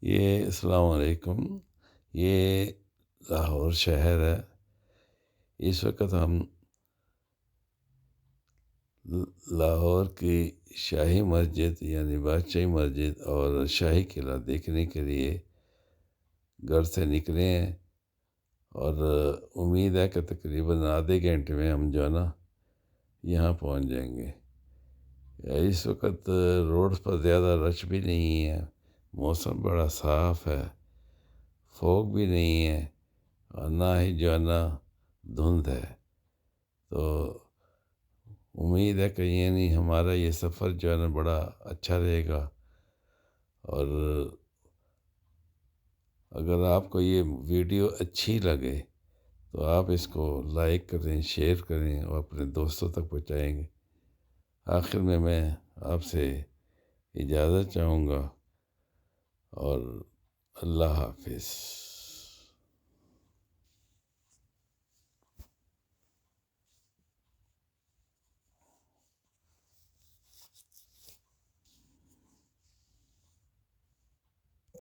یہ السلام علیکم، یہ لاہور شہر ہے۔ اس وقت ہم لاہور کی شاہی مسجد یعنی بادشاہی مسجد اور شاہی قلعہ دیکھنے کے لیے گھر سے نکلے ہیں، اور امید ہے کہ تقریباً آدھے گھنٹے میں ہم جو ہے نا یہاں پہنچ جائیں گے۔ اس وقت روڈ پر زیادہ رش بھی نہیں ہے، موسم بڑا صاف ہے، فوگ بھی نہیں ہے، اور نہ ہی جو ہے نا دھند ہے۔ تو امید ہے کہ یعنی ہمارا یہ سفر جو ہے نا بڑا اچھا رہے گا۔ اور اگر آپ کو یہ ویڈیو اچھی لگے تو آپ اس کو لائک کریں، شیئر کریں اور اپنے دوستوں تک پہنچائیں گے۔ آخر میں آپ سے اجازت چاہوں گا، اور اللہ حافظ۔